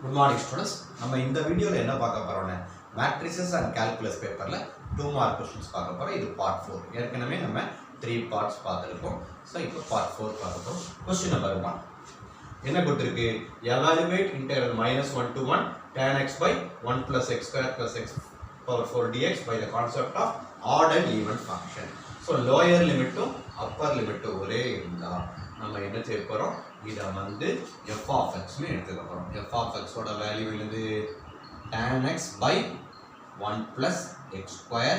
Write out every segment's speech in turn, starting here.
Good morning students. நம்ம இந்த வீடியோல என்ன பார்க்க போறோம்னா matrices and calculus பேப்பர்ல 2 mark questions பார்க்க போறோம். இது part 4. ஏற்கனவே நம்ம 3 parts பார்த்திருக்கோம். சோ இப்போ part 4 பார்க்க போறோம். Question number 1. என்ன கொடுத்திருக்கு? Evaluate integral -1 to 1 tan x by 1 plus x square plus x power 4 dx by the concept of odd and even function. So lower limit to upper limit to ஒரே இருந்தா நம்ம என்ன செய்ய போறோம்? இத வந்து f of x னு எடுத்துக்க போறோம். f of x ஓட வேல்யூ என்னது? tan x by 1 plus x square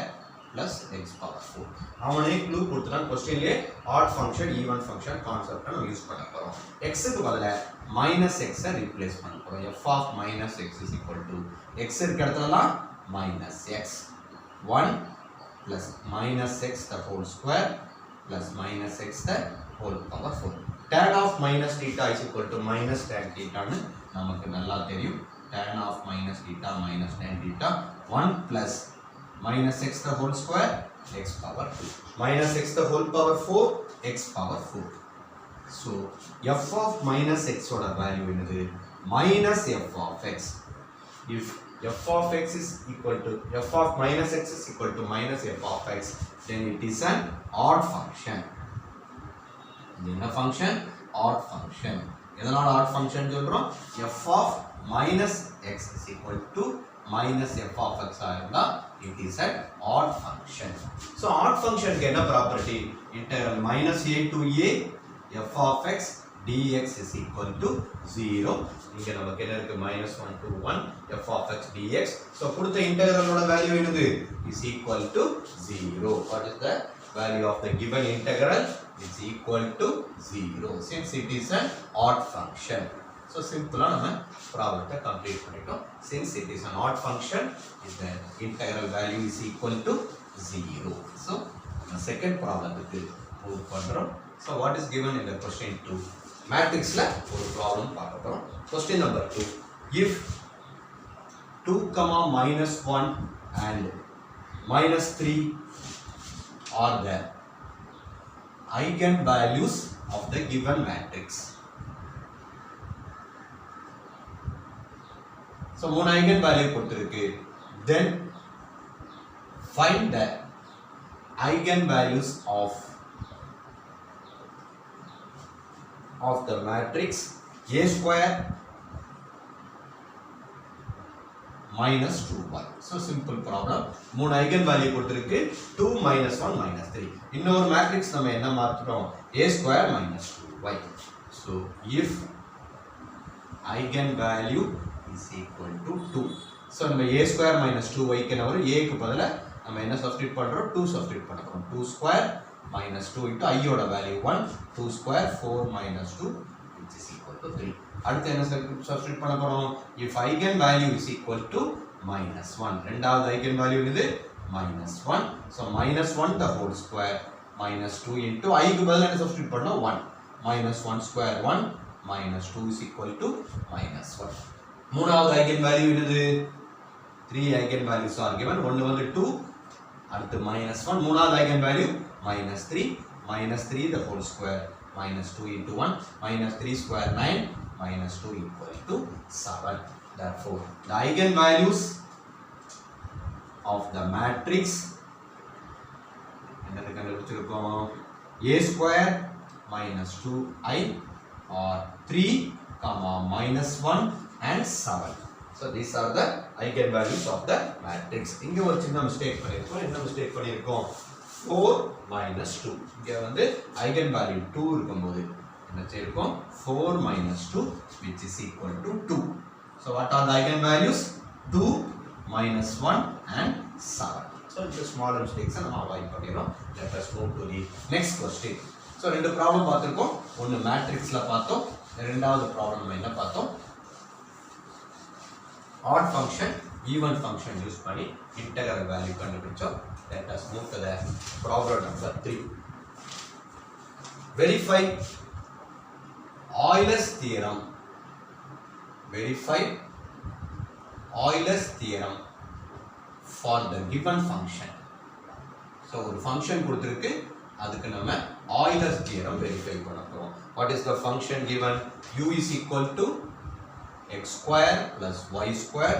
plus x power 4. அவனே க்ளூ கொடுத்தான் क्वेश्चनலயே odd function even function concept நம்ம யூஸ் பண்ண போறோம். x க்கு பதிலா -x ஐ ரீப்ளேஸ் பண்ண போறோம். f of -x is equal to x இருக்க இடத்துலலாம் -x 1 plus -x the whole square plus -x the whole power 4. Tan of minus theta is equal to minus tan theta னு நமக்கு நல்லா தெரியும். Tan of minus theta minus tan theta 1 plus minus x the whole square x power 2 minus x the whole power 4 x power 4. So f of minus x ஓட value என்னது? minus f of x. If f of x is equal to f of minus x is equal to minus f of x, then it is an odd function. என்ன function? odd function. எதனால odd function சொல்றோம்? f of minus x is equal to minus f of x ஆயிருந்தா it is an odd function. So odd function க்கு என்ன property? Integral minus a to a f of x dx is equal to 0. இங்க நமக்கு என்ன இருக்கு? -1 to 1 f of x dx. So கொடுத்த இன்டெகிரலோட value என்னது? is equal to 0. What is the value of the given integral? It's equal to 0 since it is an odd function. So simple நம்ம ப்ராப்ளத்தை complete பண்ணிட்டோம். Since it is an odd function, the integral value is equal to 0. So second problemத்துக்கு move பண்றோம். So what is given in the question 2? Matrixல ஒரு problem பார்க்க போறோம். Question number 2. If 2, -1 and -3 are the eigenvalues of the given matrix. So மூணு eigenvalue கொடுத்திருக்கு. Then find the eigenvalues of the matrix A square minus 2y. So simple problem. மூணு eigenvalue கொடுத்திருக்கு. 2 -1 -3. இன்னொரு matrix நம்ம என்ன மாத்துறோம்? A square minus 2y. So if eigenvalue is equal to 2. So நம்ம A square minus 2y க்கு என்ன வரும்? A க்கு பதிலா நம்ம என்ன சப்ஸ்டிட்யூட் பண்றோம்? 2 சப்ஸ்டிட்யூட் பண்றோம். 2 square minus 2 into I ஓட value 1. 2 square 4 minus 2 which is equal to 3. அடுத்து என்ன சப்ஸ்டிட்யூட் பண்ண போறோம்? If eigenvalue is equal to -1. ரெண்டாவது eigenvalue என்னது? -1. So -1 the whole square minus 2 into I க்கு பதிலா என்ன சப்ஸ்டிட்யூட் பண்ணோம்? 1. -1 square 1 minus 2 is equal to -1. மூணாவது eigenvalue என்னது? 3 eigenvalues are given. ஒன்னு வந்து 2, அடுத்து -1. மூணாவது eigenvalue -3. -3 the whole square minus 2 into 1 -3 square 9 minus 2 equal to 7. Therefore the eigenvalues of the matrix என்னது கண்டுபிடிச்சிருக்கோம்? A square minus 2i or 3, -1 and 7. So these are the eigenvalues of the matrix. இங்க ஒரு சின்ன mistake பண்ணிருக்கோம். என்ன mistake பண்ணிருக்கோம்? 4 minus 2. இங்க வந்து eigenvalue 2 இருக்கும்போது என்ன செய்றோம்? 4 minus 2 which is equal to 2. So what are the eigenvalues? 2 -1 and 7. So the small mistakes நம்ம அவாய்ட் பண்ணிரோம். Let us move to the next question. So ரெண்டு ப்ராப்ளம் பார்த்திருக்கோம். ஒன்னு மேட்ரிக்ஸ்ல பார்த்தோம். இரண்டாவது ப்ராப்ளம் நம்ம என்ன பார்த்தோம்? odd function even function use பண்ணி integral value கண்டுபிடிச்சோம். Let us move to the problem number 3. Verify Euler's theorem. Verify Euler's theorem for the given function. So ஒரு function கொடுத்திருக்கு. அதுக்கு நம்ம Euler's theorem verify பண்ண போறோம். What is the function given? U is equal to x square plus y square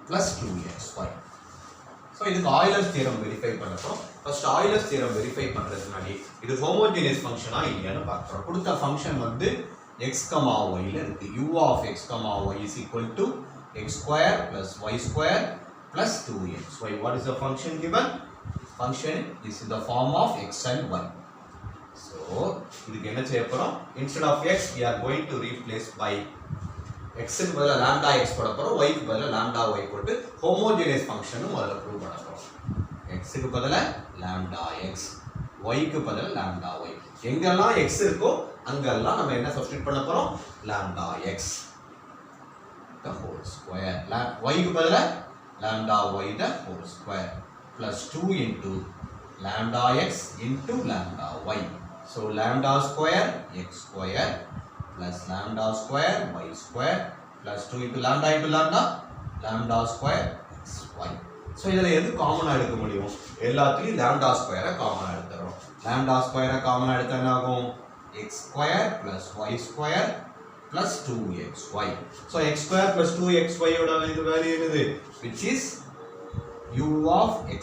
plus 2xy. So இதுக்கு Euler's theorem verify பண்ணப்போம். First Euler's theorem verify பண்றதுக்கு முன்னாடி இது homogeneous functionா இல்லையான்னு பார்க்கறோம். கொடுத்த ஃபங்க்ஷன் வந்து x, y ல இருக்கு. u of x, y is equal to x square plus y square plus 2xy. What is the function given? Function is in the form of x and y. So இதுக்கு என்ன செய்ய போறோம்? Instead of x we are going to replace by x க்கு பதிலா lambda x போட போறோம், y க்கு பதிலா lambda y போட்டு homogeneous function முதல்ல ப்ரூவ் பண்ண போறோம். x க்கு பதிலா lambda x, y க்கு பதிலா lambda y. எங்கெல்லாம் x இருக்கோ அங்கெல்லாம் நம்ம என்ன சப்ஸ்டிட்யூட் பண்ண போறோம்? lambda x the whole square. y க்கு பதிலா lambda y the whole square plus 2 into lambda x into lambda y. So lambda square x square plus lambda square y square plus 2 into lambda lambda square xy. So இதல எது காமனா எடுக்க முடியும்? எல்லாத்துலயும் lambda square காமனா எடுத்துறோம். lambda square காமனா எடுத்தா என்ன ஆகும்? x square plus y square plus 2xy. So x square plus 2xy ஓட இது வேல்யூ என்னது? Which is u of x,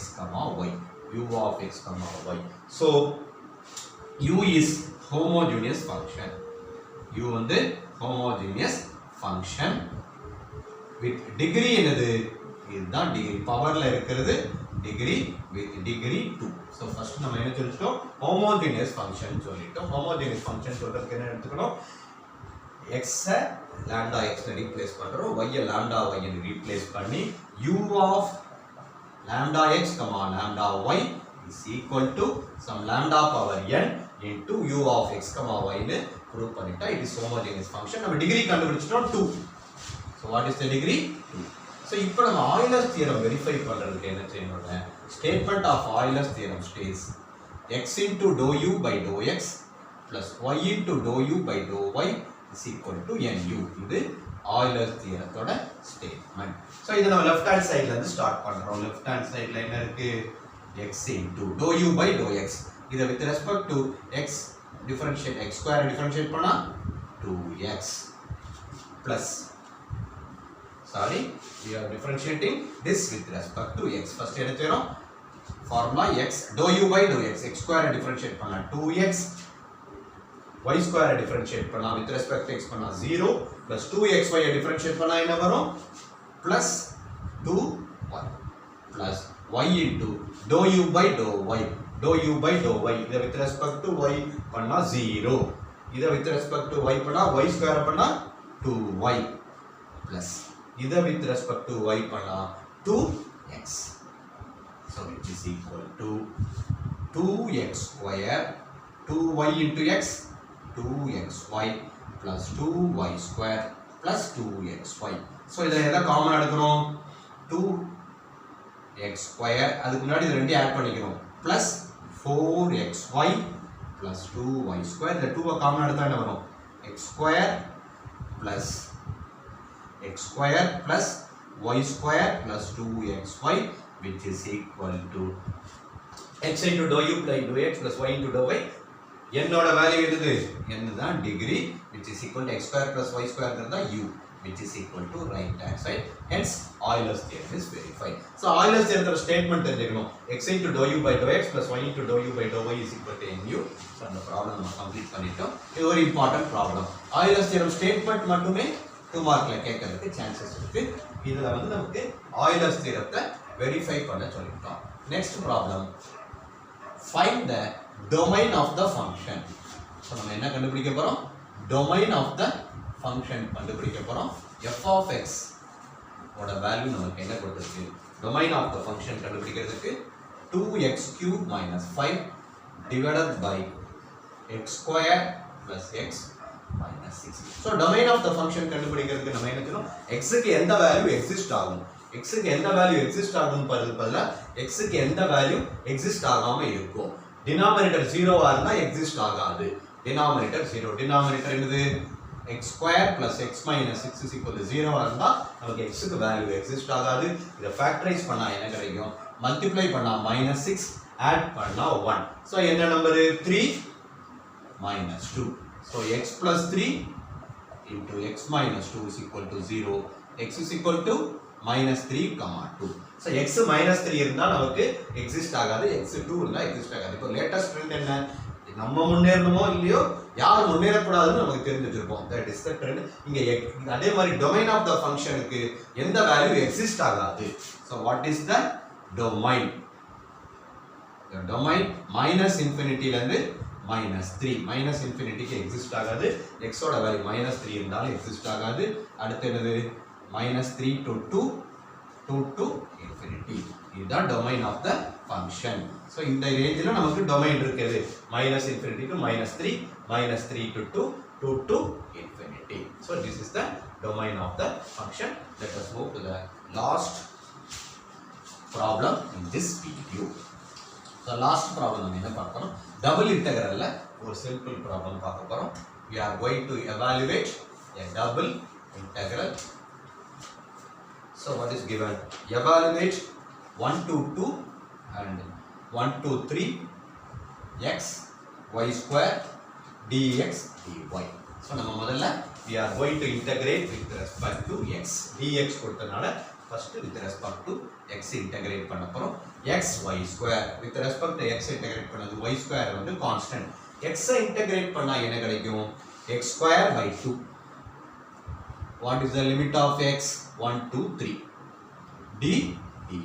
y. u of x, y. So u is homogeneous function. u வந்து homogeneous function with degree என்னது? இதுதான் degree. பவர்ல இருக்கிறது degree with degree 2. So first நம்ம என்ன சொல்லிட்டோம்? homogeneous function சொல்லிட்டோம். homogeneous function சொல்றதுக்கு என்ன எடுத்துக்கணும்? x lambda x ல ரீப்ளேஸ் பண்றோம், y lambda y ல ரீப்ளேஸ் பண்ணி u of lambda x, lambda y is equal to some lambda power n into u of x, y னு ப்ரூவ் பண்ணிட்டா it is homogeneous function. நம்ம degree கண்டுபிடிச்சிட்டோம் 2. So what is the degree? 2. So இப்போ நம்ம Euler's theorem verify பண்றதுக்கு என்ன செய்யணும்னா statement of Euler's theorem states x into dou u by dou x plus y into dou u by dou y is equal to nu. இது Euler's theoremத்தோட statement. So இத நம்ம left hand sideல இருந்து start பண்றோம். left hand sideல என்ன இருக்கு? x into dou u by dou x. இத with respect to x differentiate, x square differentiate பண்ணா 2x plus, sorry, we are differentiating this with respect to x. First என்ன செய்றோம்? formula x dou u by dou x, x square differentiate பண்ணா 2x, y square differentiate பண்ணா with respect to x பண்ணா 0 plus 2xy differentiate பண்ணா என்ன வரும்? plus 2y plus y into dou u by dou y, dou u by dou y. இத with respect to y பண்ணா 0, இத with respect to y பண்ணா y square பண்ணா 2y plus இத with respect to y பண்ணா 2x. So which is equal to 2x square 2y into x 2xy plus 2y square plus 2xy. So இத எதை காமனா எடுக்கறோம்? 2x square, அதுக்கு முன்னாடி இது ரெண்டையும் ஆட் பண்ணிக்கிறோம், plus 4xy plus 2y square. இந்த 2 காமனா எடுத்தா என்ன வரும்? x square plus y square plus 2xy which is equal to x into dou u by dou x plus y into dou y. என்னோட வேல்யூ என்னது? n தான் degree which is equal to x square plus y square ங்கறது u which is equal to right hand side. Hence Euler's theorem is verified. So Euler's theorem statement தெரிஞ்சுக்கணும். x into dou u by dou x plus y into dou u by dou y is equal to nu. So அந்த problem நம்ம complete பண்ணிட்டோம். இது ஒரு important problem. Euler's theorem statement மட்டுமே 2 மார்க்ல கேட்கிறதுக்கு chances இருக்கு. இதுல வந்து நமக்கு Euler's theorem வெரிஃபை பண்ண சொல்லிட்டோம். Next problem, find the domain of the function. So நம்ம என்ன கண்டுபிடிக்க போறோம்? domain of the function கண்டுபிடிக்க போறோம். f of x ஓட வேல்யூ நமக்கு என்ன கொடுத்திருக்கு? domain of the function கண்டுபிடிக்கிறதுக்கு 2x cube minus 5 divided by x square plus x minus 6. So domain of the function கண்டுபிடிக்கிறதுக்கு நம்ம என்ன செய்யணும்? x க்கு எந்த வேல்யூ எக்ஸிஸ்ட் ஆகும், x க்கு எந்த வேல்யூ எக்ஸிஸ்ட் ஆகும் பதிலா x க்கு எந்த வேல்யூ எக்ஸிஸ்ட் ஆகாம இருக்கும். டினாமினேட்டர் 0 ஆ இருந்தா எக்ஸிஸ்ட் ஆகாது. டினாமினேட்டர் 0, டினாமினேட்டர் என்னது? x square plus x minus 6 is equal to 0 ஆ இருந்தா நமக்கு x க்கு வேல்யூ எக்ஸிஸ்ட் ஆகாது. இத ஃபேக்டரைஸ் பண்ணா என்ன கிடைக்கும்? மல்டிப்ளை பண்ணா -6, ஆட் பண்ணா 1. சோ என்ன number? 3 minus 2. So x plus 3 into x minus 2 is equal to 0. X is equal to minus 3, 2. So x minus 3 இருந்தா நமக்கு exist ஆகாது, x 2 இருந்தா exist ஆகாது. இப்போ latest trend என்ன? நம்ம முன்னேறணுமோ இல்லையோ யார் முன்னேறக்கூடாதுன்னு நமக்கு தெரிஞ்சு வச்சிருப்போம். That is the trend. இங்க அதே மாதிரி domain of the functionக்கு எந்த வேல்யூ exist ஆகாது. So what is the domain? The domain minus infinity ல இருந்து minus 3 minus infinity க்கு exist ஆகாது. x ஓட வேல்யூ minus 3 இருந்தாலும் exist ஆகாது. அடுத்து என்னது minus 3 to 2 to infinity. இதுதான் domain of the function. So இந்த ரேஞ்சில நமக்கு domain இருக்குது. minus infinity to minus 3 minus 3 to 2 to infinity. So this is the domain of the function. Let us move to the last problem in this video. The last problem நம்ம என்ன பார்க்க போறோம்? Double integral ல ஒரு simple problem பார்க்க போறோம். We are going to evaluate a double integral. So what is given? Evaluate 1 to 2 and 1 to 3 x y square dx dy. So நம்ம முதல்ல we are going to integrate with respect to x. dx கொடுத்தனால first with respect to x integrate பண்ண போறோம். x y square with respect to x integrate பண்ணது y square வந்து constant. x integrate பண்ணா என்ன கிடைக்கும்? x square by 2. What is the limit of x? 1 to 3 d dy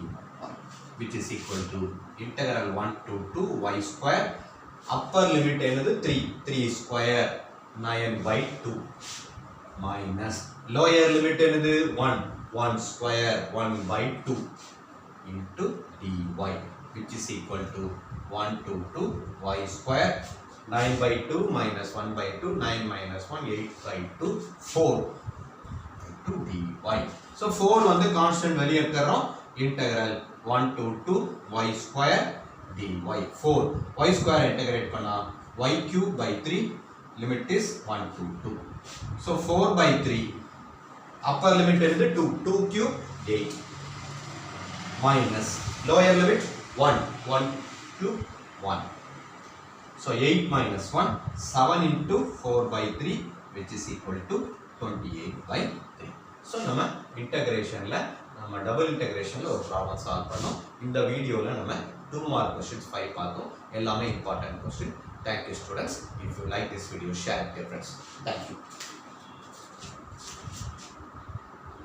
which is equal to integral 1 to 2 y square upper limit என்னது 3 square 9 by 2 minus lower limit என்னது 1 square 1 by 2 into dy which is equal to 1 to 2 y square 9 by 2 minus 1 by 2 9 minus 1 8 by 2 4 into dy. So 4 வந்து constant வெளிய எடுத்துறோம். Integral 1 to 2 y square dy 4 y square integrate பண்ணா y cube by 3 limit is 1 to 2. So 4 by 3 upper limit is 2 cube 8 minus lower limit 1 cube 1. So 8 minus 1 7 into 4 by 3 which is equal to 28 by 3. So நம்ம integrationல நம்ம double integrationல ஒரு problem solve பண்ணோம். இந்த வீடியோல நம்ம 2 mark questions 5 பார்த்தோம். எல்லாமே important question. Thank you students. If you like this video, share it with your friends. Thank you.